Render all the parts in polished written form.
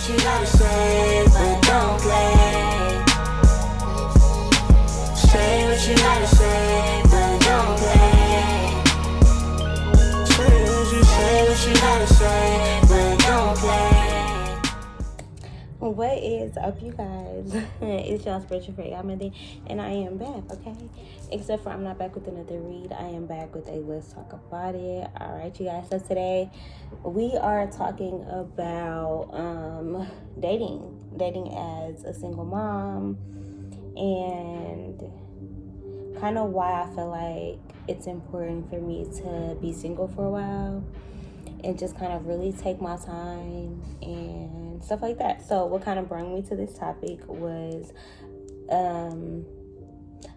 what you gotta say, but don't play. Say what you gotta say, but don't play. Say what you gotta say, but don't play. What is up, you guys? It's y'all spiritual friend Yamadi, and I am back, okay? Except for I'm not back with another read. I am back with a let's talk about it. All right, you guys. So today we are talking about dating as a single mom, and kind of why I feel like it's important for me to be single for a while and just kind of really take my time and stuff like that. So what kind of brought me to this topic was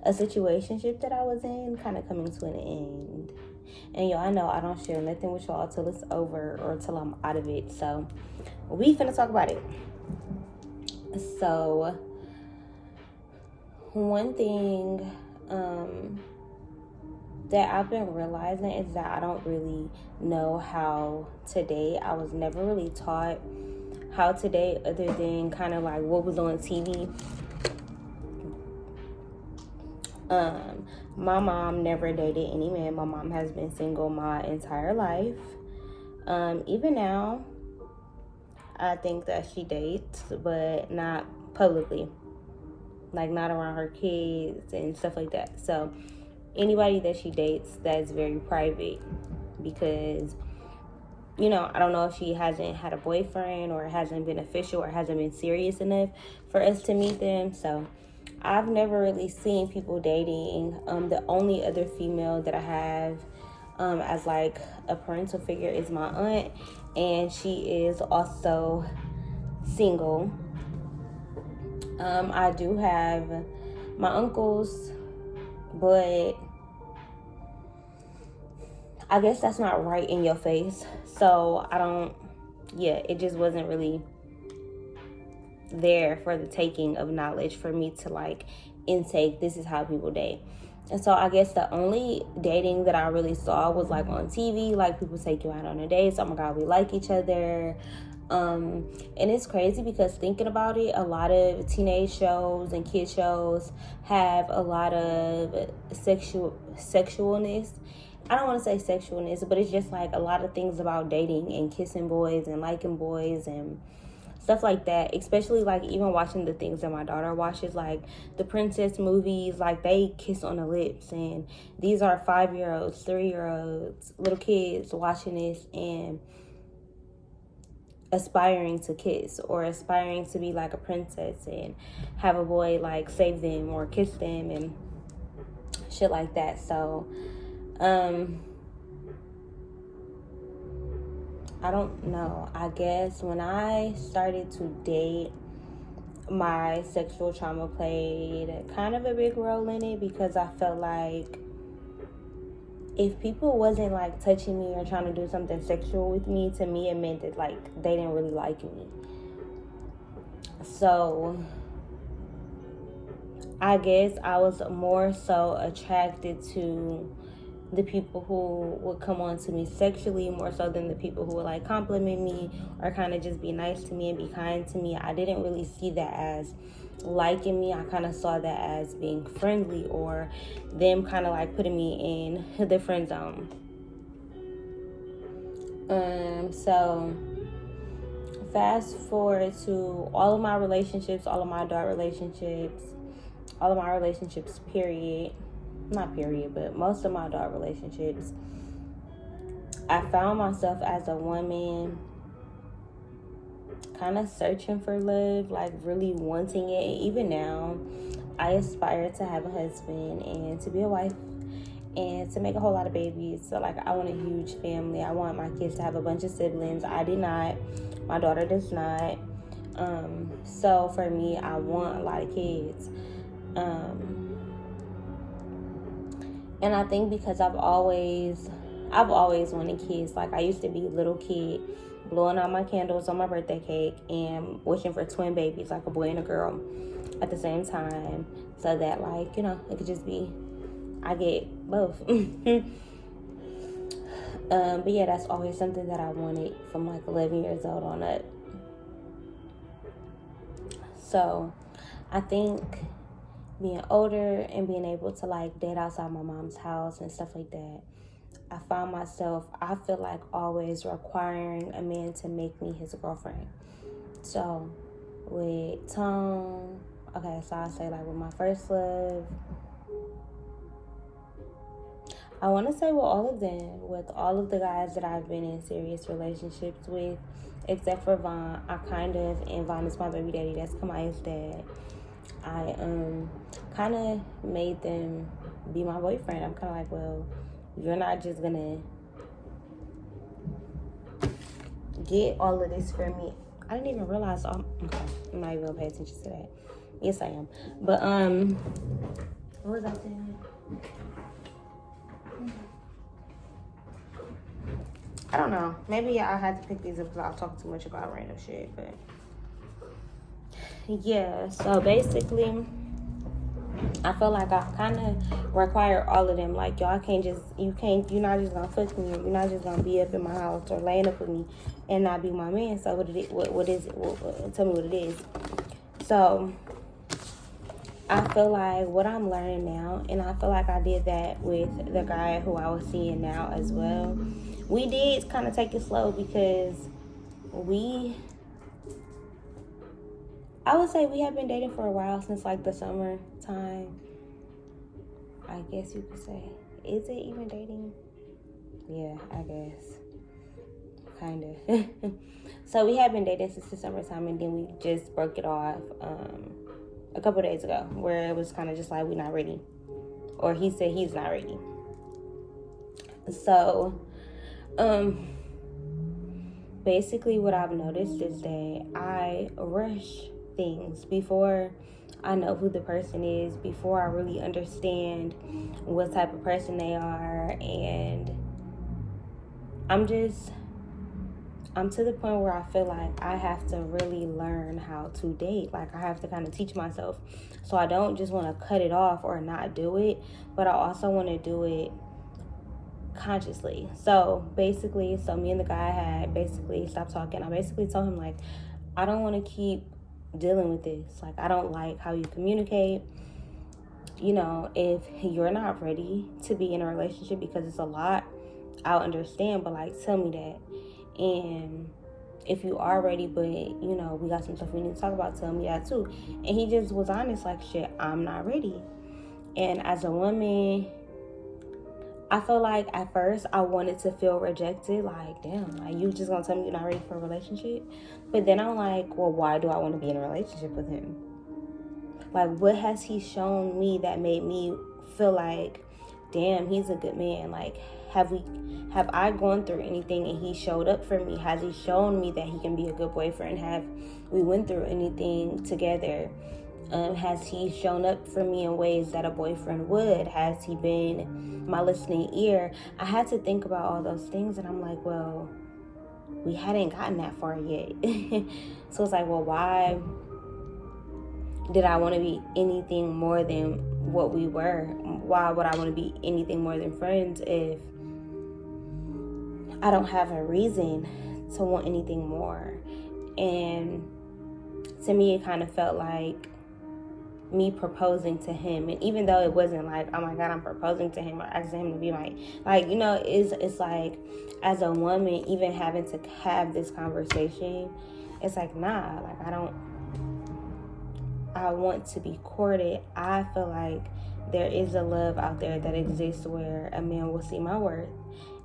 a situationship that I was in kind of coming to an end. And y'all know I don't share nothing with y'all till it's over or till I'm out of it. So we finna talk about it. So one thing that I've been realizing is that I don't really know how to date. I was never really taught how to date other than kind of like what was on TV. My mom never dated any man. My mom has been single my entire life. Even now, I think that she dates, but not publicly. Like not around her kids and stuff like that. So anybody that she dates, that's very private, because I don't know if she hasn't had a boyfriend or it hasn't been official or hasn't been serious enough for us to meet them. So I've never really seen people dating. The only other female that I have as like a parental figure is my aunt, and she is also single. I do have my uncles, but I guess that's not right in your face. So it just wasn't really there for the taking of knowledge for me to like intake. This is how people date. And so I guess the only dating that I really saw was like on TV, like people take you out on a date. Oh my God, we like each other. And it's crazy because thinking about it, a lot of teenage shows and kid shows have a lot of sexualness. I don't want to say sexualness, but it's just like a lot of things about dating and kissing boys and liking boys and stuff like that. Especially like even watching the things that my daughter watches, like the princess movies, like they kiss on the lips, and these are 5-year-olds, 3-year-olds, little kids watching this and aspiring to kiss or aspiring to be like a princess and have a boy like save them or kiss them and shit like that. So I don't know. I guess when I started to date, my sexual trauma played kind of a big role in it, because I felt like if people wasn't like touching me or trying to do something sexual with me, to me it meant that like they didn't really like me. So I guess I was more so attracted to the people who would come on to me sexually more so than the people who would like compliment me or kind of just be nice to me and be kind to me. I didn't really see that as liking me. I kind of saw that as being friendly or them kind of like putting me in the friend zone. So fast forward to all of my relationships, all of my adult relationships, all of my relationships, period. Not period, but most of my adult relationships, I found myself as a woman kind of searching for love, like really wanting it. And even now, I aspire to have a husband and to be a wife and to make a whole lot of babies. So like I want a huge family. I want my kids to have a bunch of siblings. I did not. My daughter does not. So for me, I want a lot of kids. And I think because I've always wanted kids. Like I used to be a little kid blowing out my candles on my birthday cake and wishing for twin babies, like a boy and a girl at the same time, so that like, it could just be, I get both. But yeah, that's always something that I wanted from like 11 years old on up. So I think being older and being able to like date outside my mom's house and stuff like that, I found myself, I feel like, always requiring a man to make me his girlfriend. So with Tone, okay, so I'll say like with my first love, I want to say with all of them, with all of the guys that I've been in serious relationships with, except for Vaughn, and Vaughn is my baby daddy, that's Kamaya's dad. I kind of made them be my boyfriend. I'm kind of like, well, you're not just gonna get all of this from me. I didn't even realize. Okay, I'm not even gonna pay attention to that. Yes, I am. But what was I saying? I don't know. Maybe I had to pick these up because I'll talk too much about random shit. But yeah, so basically, I feel like I kind of require all of them. Like, y'all you're not just gonna fuck me, or you're not just gonna be up in my house or laying up with me and not be my man. So what is it? Tell me what it is. So I feel like what I'm learning now, and I feel like I did that with the guy who I was seeing now as well. We did kind of take it slow because I would say we have been dating for a while, since like the summertime. I guess you could say. Is it even dating? Yeah, I guess. Kind of. So we have been dating since the summertime, and then we just broke it off a couple days ago, where it was kind of just like, we're not ready. Or he said he's not ready. So, basically what I've noticed is that I rush things before I know who the person is, before I really understand what type of person they are, and I'm to the point where I feel like I have to really learn how to date. Like, I have to kind of teach myself. So I don't just want to cut it off or not do it, but I also want to do it consciously. So basically, me and the guy had basically stopped talking. I basically told him, like, I don't want to keep dealing with this. Like, I don't like how you communicate. You know, if you're not ready to be in a relationship because it's a lot, I'll understand, but like, tell me that. And if you are ready, but you know, we got some stuff we need to talk about, tell me that too. And he just was honest, like, shit, I'm not ready. And as a woman, I feel like at first I wanted to feel rejected. Like, damn, like, you just gonna tell me you're not ready for a relationship? But then I'm like, well, why do I want to be in a relationship with him? Like, what has he shown me that made me feel like, damn, he's a good man? Like, have I gone through anything and he showed up for me? Has he shown me that he can be a good boyfriend? Have we went through anything together? Has he shown up for me in ways that a boyfriend would? Has he been my listening ear? I had to think about all those things, and I'm like, well, we hadn't gotten that far yet. So it's like, well, why did I want to be anything more than what we were? Why would I want to be anything more than friends if I don't have a reason to want anything more? And to me, it kind of felt like me proposing to him. And even though it wasn't like, oh my God, I'm proposing to him or asking him to be my, like, you know, it's like, as a woman, even having to have this conversation, it's like, nah, like, I want to be courted. I feel like there is a love out there that exists where a man will see my worth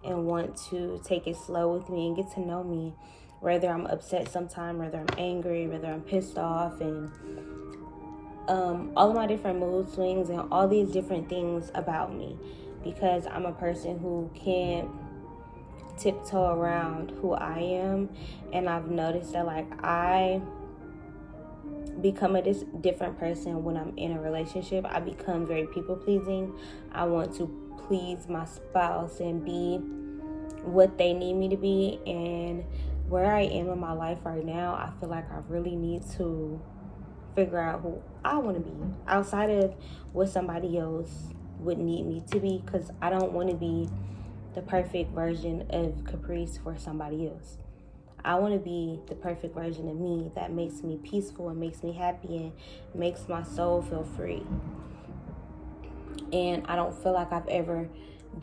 and want to take it slow with me and get to know me, whether I'm upset sometime, whether I'm angry, whether I'm pissed off, and all of my different mood swings and all these different things about me, because I'm a person who can't tiptoe around who I am. And I've noticed that, like, I become a different person when I'm in a relationship. I become very people pleasing. I want to please my spouse and be what they need me to be. And where I am in my life right now, I feel like I really need to figure out who I want to be outside of what somebody else would need me to be, because I don't want to be the perfect version of Caprice for somebody else. I want to be the perfect version of me that makes me peaceful and makes me happy and makes my soul feel free. And I don't feel like I've ever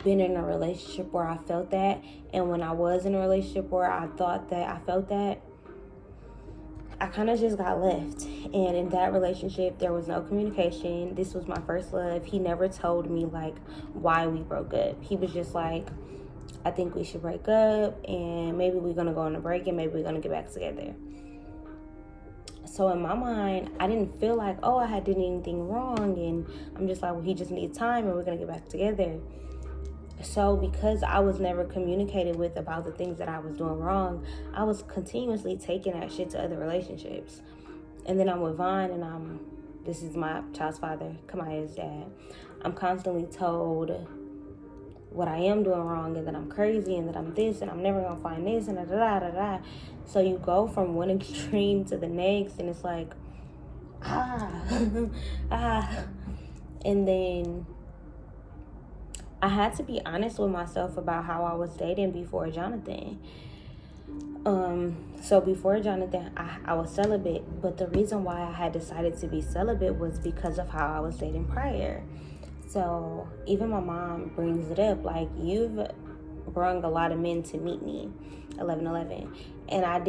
been in a relationship where I felt that. And when I was in a relationship where I thought that I felt that, I kind of just got left. And in that relationship, there was no communication. This was my first love. He never told me like why we broke up. He was just like, I think we should break up, and maybe we're gonna go on a break, and maybe we're gonna get back together. So in my mind, I didn't feel like, oh, I had did anything wrong, and I'm just like, well, he just needs time and we're gonna get back together. So because I was never communicated with about the things that I was doing wrong, I was continuously taking that shit to other relationships. And then I'm with Vaughn, and this is my child's father, Kamaya's dad. I'm constantly told what I am doing wrong, and that I'm crazy, and that I'm this, and I'm never gonna find this, and da. So you go from one extreme to the next, and it's like, and then I had to be honest with myself about how I was dating before Jonathan. So before Jonathan, I was celibate, but the reason why I had decided to be celibate was because of how I was dating prior. So even my mom brings it up, like, you've brung a lot of men to meet me, 11-11, and I'd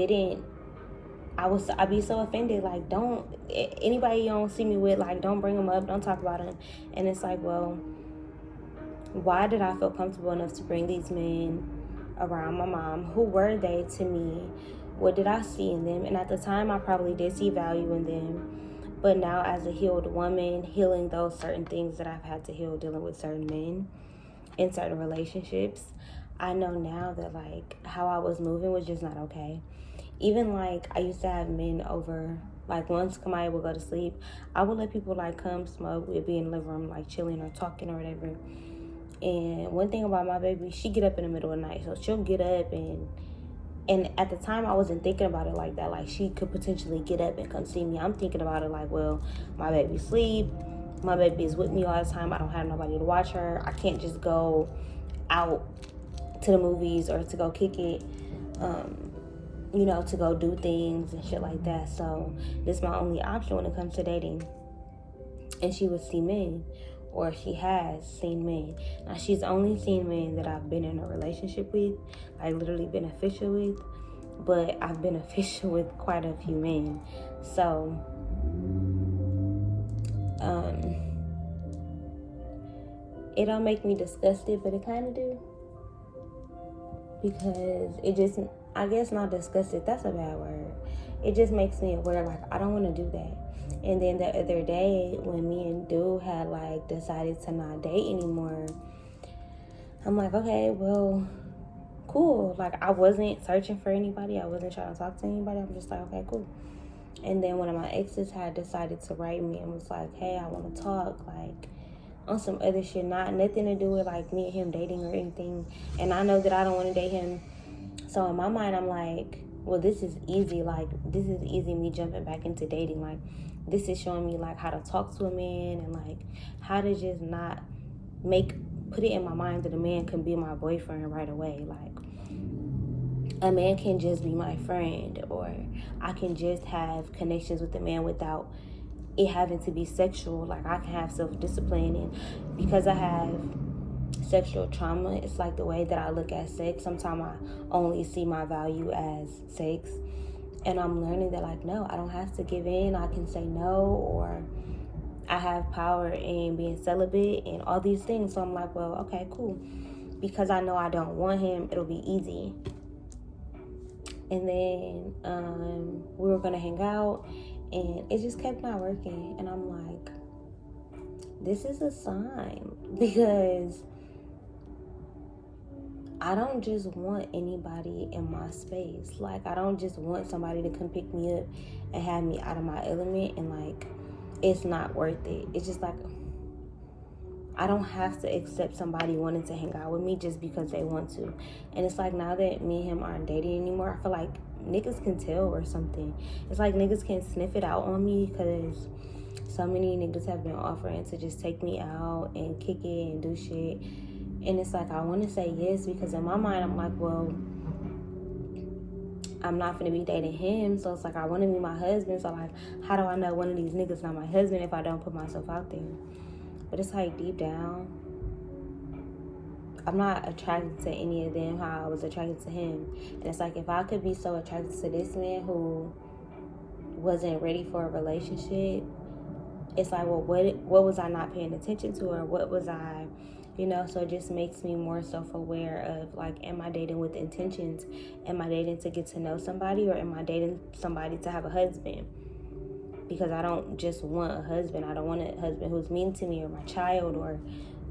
be so offended, like, don't, anybody you don't see me with, like, don't bring them up, don't talk about them. And it's like, well, why did I feel comfortable enough to bring these men around my mom? Who were they to me? What did I see in them? And at the time, I probably did see value in them. But now, as a healed woman, healing those certain things that I've had to heal, dealing with certain men in certain relationships, I know now that, like, how I was moving was just not okay. Even, like, I used to have men over, like, once Kamaya would go to sleep, I would let people, like, come smoke. We'd be in the living room, like, chilling or talking or whatever. And one thing about my baby, she get up in the middle of the night. So she'll get up, and at the time, I wasn't thinking about it like that. Like, she could potentially get up and come see me. I'm thinking about it like, well, my baby sleep. My baby is with me all the time. I don't have nobody to watch her. I can't just go out to the movies or to go kick it, to go do things and shit like that. So this is my only option when it comes to dating. And she would see men, or she has seen men. Now, she's only seen men that I've been in a relationship with, like literally been official with, but I've been official with quite a few men. So, it don't make me disgusted, but it kind of do. Because it just, I guess not disgusted, that's a bad word. It just makes me aware, like, I don't want to do that. And then the other day, when me and Dude had, like, decided to not date anymore, I'm like, okay, well, cool. Like, I wasn't searching for anybody. I wasn't trying to talk to anybody. I'm just like, okay, cool. And then one of my exes had decided to write me and was like, hey, I want to talk, like, on some other shit, nothing to do with, like, me and him dating or anything. And I know that I don't want to date him. So in my mind, I'm like, well, this is easy. Like, this is easy, me jumping back into dating. Like, this is showing me, like, how to talk to a man and, like, how to just not put it in my mind that a man can be my boyfriend right away. Like, a man can just be my friend, or I can just have connections with a man without it having to be sexual. Like, I can have self-discipline, and because I have sexual trauma, it's like the way that I look at sex. Sometimes I only see my value as sex, and I'm learning that, like, no, I don't have to give in. I can say no, or I have power in being celibate and all these things. So I'm like, well, okay, cool. Because I know I don't want him, it'll be easy. And then we were gonna hang out, and it just kept not working. And I'm like, this is a sign, because I don't just want anybody in my space. Like, I don't just want somebody to come pick me up and have me out of my element, and, like, it's not worth it. It's just like, I don't have to accept somebody wanting to hang out with me just because they want to. And it's like, now that me and him aren't dating anymore, I feel like niggas can tell or something. It's like niggas can sniff it out on me, because so many niggas have been offering to just take me out and kick it and do shit. And it's like, I want to say yes, because in my mind, I'm like, well, I'm not gonna be dating him. So it's like, I want to be my husband. So like, how do I know one of these niggas not my husband if I don't put myself out there? But it's like, deep down, I'm not attracted to any of them how I was attracted to him. And it's like, if I could be so attracted to this man who wasn't ready for a relationship, it's like, well, what was I not paying attention to, or what was I, so it just makes me more self-aware of, like, am I dating with intentions? Am I dating to get to know somebody, or am I dating somebody to have a husband? Because I don't just want a husband. I don't want a husband who's mean to me, or my child, or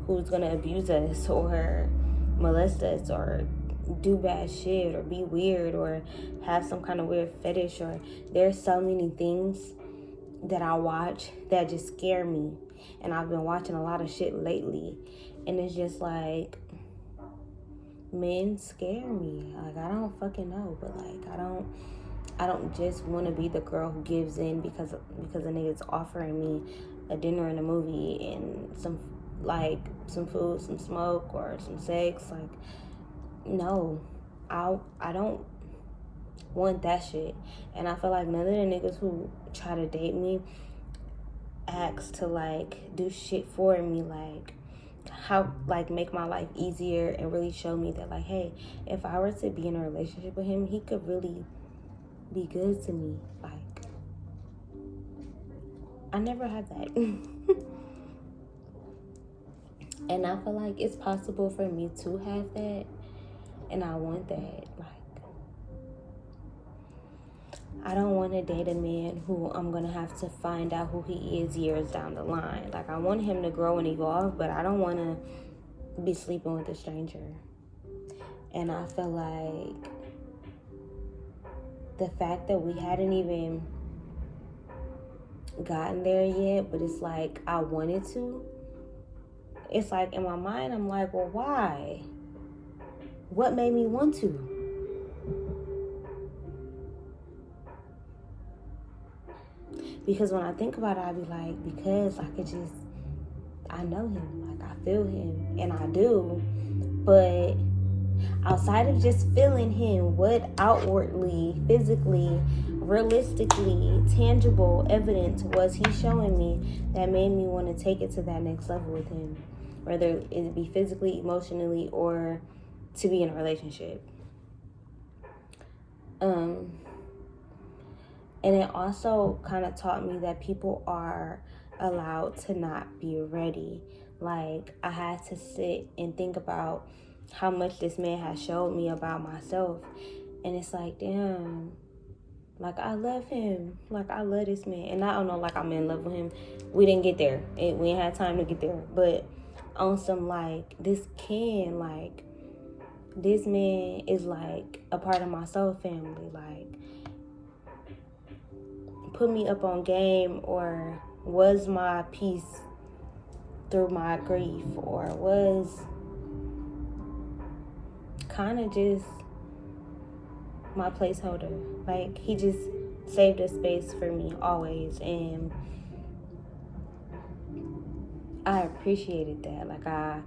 who's going to abuse us, or molest us, or do bad shit, or be weird, or have some kind of weird fetish. Or there's so many things that I watch that just scare me. And I've been watching a lot of shit lately. And it's just like, men scare me. Like, I don't fucking know. But like, I don't just want to be the girl who gives in because a nigga's offering me a dinner and a movie and some food, some smoke, or some sex. Like, no, I don't want that shit. And I feel like none of the niggas who try to date me ask to like do shit for me, like how, like, make my life easier and really show me that, like, hey, if I were to be in a relationship with him, he could really be good to me. Like, I never had that. And I feel like it's possible for me to have that, and I want that. Like, I don't want to date a man who I'm going to have to find out who he is years down the line. Like, I want him to grow and evolve, but I don't want to be sleeping with a stranger. And I feel like the fact that we hadn't even gotten there yet, but it's like I wanted to. It's like, in my mind, I'm like, well, why? What made me want to? Because when I think about it, I be like, because I know him, like, I feel him, and I do. But outside of just feeling him, what outwardly, physically, realistically, tangible evidence was he showing me that made me want to take it to that next level with him? Whether it be physically, emotionally, or to be in a relationship. And it also kind of taught me that people are allowed to not be ready. Like, I had to sit and think about how much this man has showed me about myself. And it's like, damn, like, I love him. Like, I love this man. And I don't know, like, I'm in love with him. We didn't get there. We ain't had time to get there. But on some, like, this man is, like, a part of my soul family. Like, put me up on game, or was my peace through my grief, or was kind of just my placeholder. Like, he just saved a space for me always, and I appreciated that. Like, I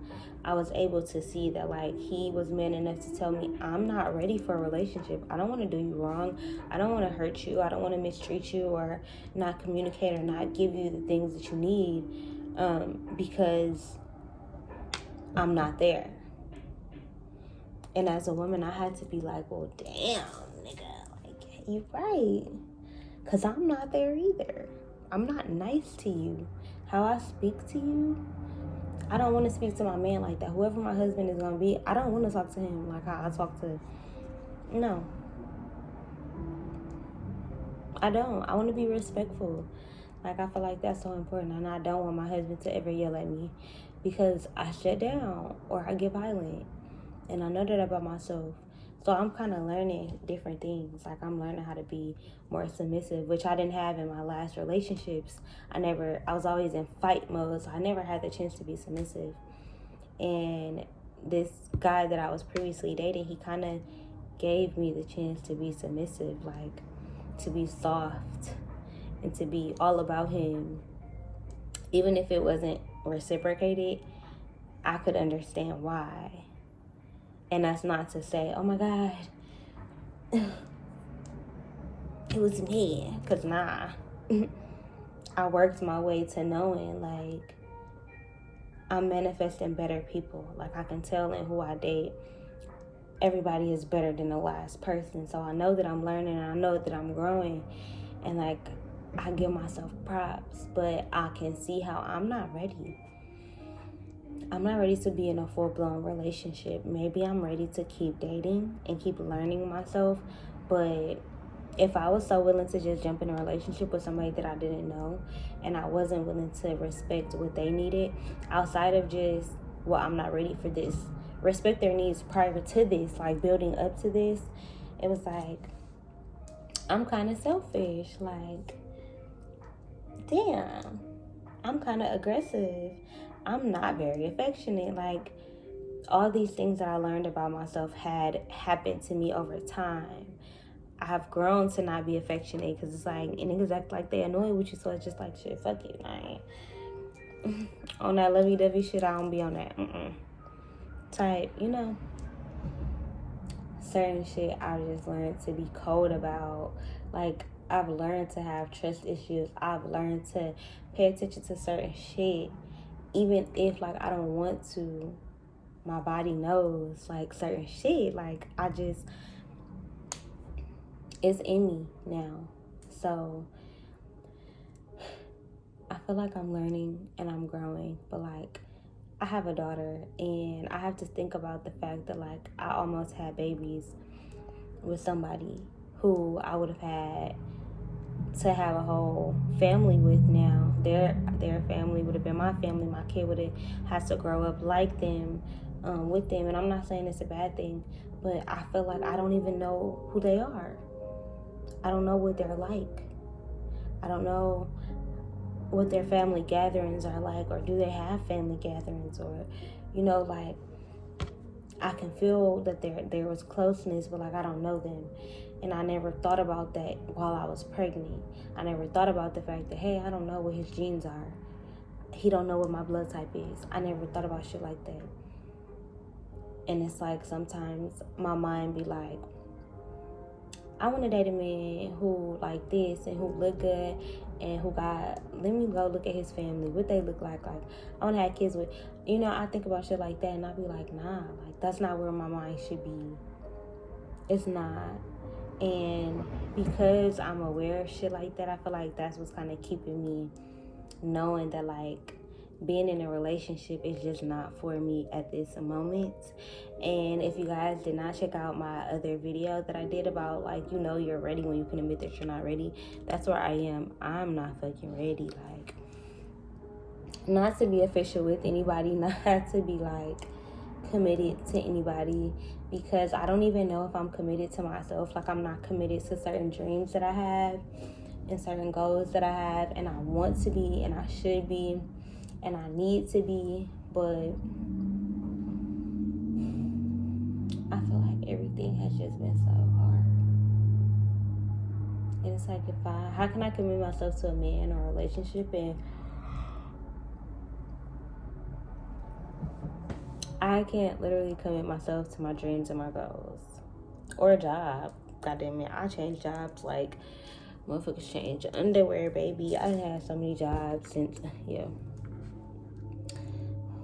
was able to see that, like, he was man enough to tell me, I'm not ready for a relationship. I don't want to do you wrong. I don't want to hurt you. I don't want to mistreat you, or not communicate, or not give you the things that you need, because I'm not there. And as a woman, I had to be like, well, damn, nigga, like, you right. Because I'm not there either. I'm not nice to you. How I speak to you, I don't want to speak to my man like that. Whoever my husband is going to be, I don't want to talk to him like how I talk to... No. I don't. I want to be respectful. Like, I feel like that's so important. And I don't want my husband to ever yell at me because I shut down or I get violent. And I know that about myself. So I'm kind of learning different things. Like, I'm learning how to be more submissive, which I didn't have in my last relationships. I was always in fight mode, so I never had the chance to be submissive. And this guy that I was previously dating, he kind of gave me the chance to be submissive, like, to be soft and to be all about him. Even if it wasn't reciprocated, I could understand why. And that's not to say, oh my God, it was me. Because nah. I worked my way to knowing, like, I'm manifesting better people. Like, I can tell in who I date, everybody is better than the last person. So I know that I'm learning, and I know that I'm growing, and like, I give myself props, but I can see how I'm not ready. I'm not ready to be in a full-blown relationship. Maybe I'm ready to keep dating and keep learning myself, but if I was so willing to just jump in a relationship with somebody that I didn't know, and I wasn't willing to respect what they needed outside of just, well, I'm not ready for this, respect their needs prior to this, like building up to this, it was like, I'm kind of selfish. Like, damn, I'm kind of aggressive. I'm not very affectionate. Like, all these things that I learned about myself had happened to me over time. I've grown to not be affectionate because it's like, and niggas act like they annoyed with you, so it's just like, shit, fuck it, man. On that lovey-dovey shit, I don't be on that type, you know. Certain shit I've just learned to be cold about. Like, I've learned to have trust issues. I've learned to pay attention to certain shit, even if, like, I don't want to. My body knows, like, certain shit. Like, it's in me now. So I feel like I'm learning and I'm growing, but like, I have a daughter, and I have to think about the fact that, like, I almost had babies with somebody who I would have had to have a whole family with now. Their family would have been my family. My kid would have had to grow up like them, with them. And I'm not saying it's a bad thing, but I feel like I don't even know who they are. I don't know what they're like. I don't know what their family gatherings are like, or do they have family gatherings, or, you know, like, I can feel that there was closeness, but like, I don't know them. And I never thought about that while I was pregnant. I never thought about the fact that, hey, I don't know what his genes are. He don't know what my blood type is. I never thought about shit like that. And it's like, sometimes my mind be like, I want to date a man who like this, and who look good, and who got, let me go look at his family, what they look like I want to have kids with, you know. I think about shit like that, and I be like, nah, like, that's not where my mind should be. It's not. And because I'm aware of shit like that, I feel like that's what's kind of keeping me knowing that, like, being in a relationship is just not for me at this moment. And if you guys did not check out my other video that I did about, like, you know, you're ready when you can admit that you're not ready, that's where I am. I'm not fucking ready. Like, not to be official with anybody, not to be like committed to anybody, because I don't even know if I'm committed to myself. Like, I'm not committed to certain dreams that I have and certain goals that I have, and I want to be, and I should be, and I need to be, but I feel like everything has just been so hard. And it's like, how can I commit myself to a man or a relationship, and I can't literally commit myself to my dreams and my goals, or a job. Goddamn it, I change jobs like motherfuckers change underwear, baby. I had so many jobs since, yeah.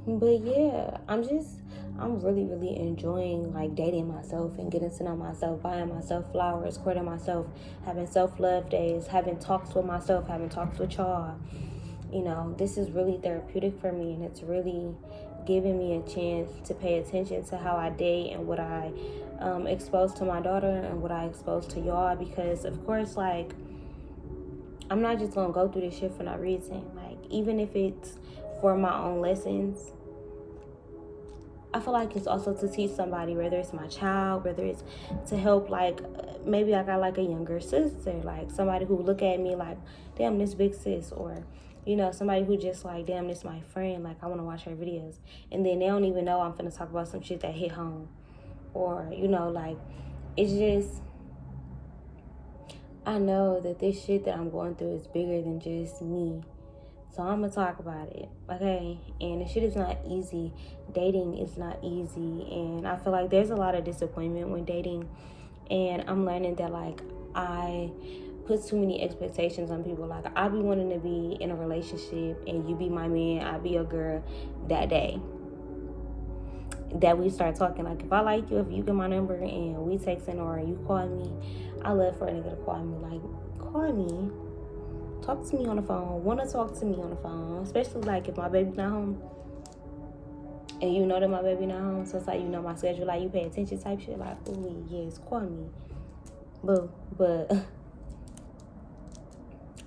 But yeah, I'm really, really enjoying, like, dating myself and getting to know myself, buying myself flowers, courting myself, having self-love days, having talks with myself, having talks with y'all. You know, this is really therapeutic for me, and it's really giving me a chance to pay attention to how I date and what I expose to my daughter and what I expose to y'all, because, of course, like, I'm not just gonna go through this shit for no reason. Like, even if it's for my own lessons, I feel like it's also to teach somebody, whether it's my child, whether it's to help, like, maybe I got like a younger sister, like somebody who look at me like, damn, this big sis, or, you know, somebody who just like, damn, this my friend, like, I want to watch her videos, and then they don't even know I'm finna talk about some shit that hit home, or, you know, like, it's just, I know that this shit that I'm going through is bigger than just me. So I'm going to talk about it, okay? And the shit is not easy. Dating is not easy. And I feel like there's a lot of disappointment when dating. And I'm learning that, like, I puts too many expectations on people. Like, I be wanting to be in a relationship and you be my man, I be your girl that day that we start talking. Like, if I like you, if you get my number and we texting or you call me, I love for a nigga to call me. Like, call me, talk to me on the phone, want to talk to me on the phone, especially like if my baby not home and you know that my baby not home, so it's like, you know my schedule, like you pay attention type shit. Like, ooh, yes, call me, but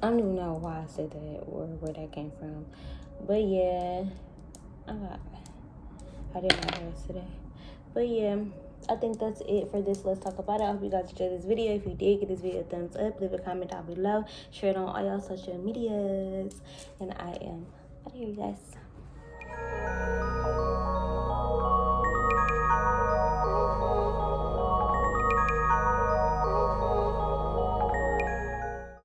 I don't even know why I said that or where that came from. But yeah, I did my hair today. But yeah, I think that's it for this Let's Talk About It. I hope you guys enjoyed this video. If you did, give this video a thumbs up, leave a comment down below, share it on all y'all social medias, and I am out of here, you guys.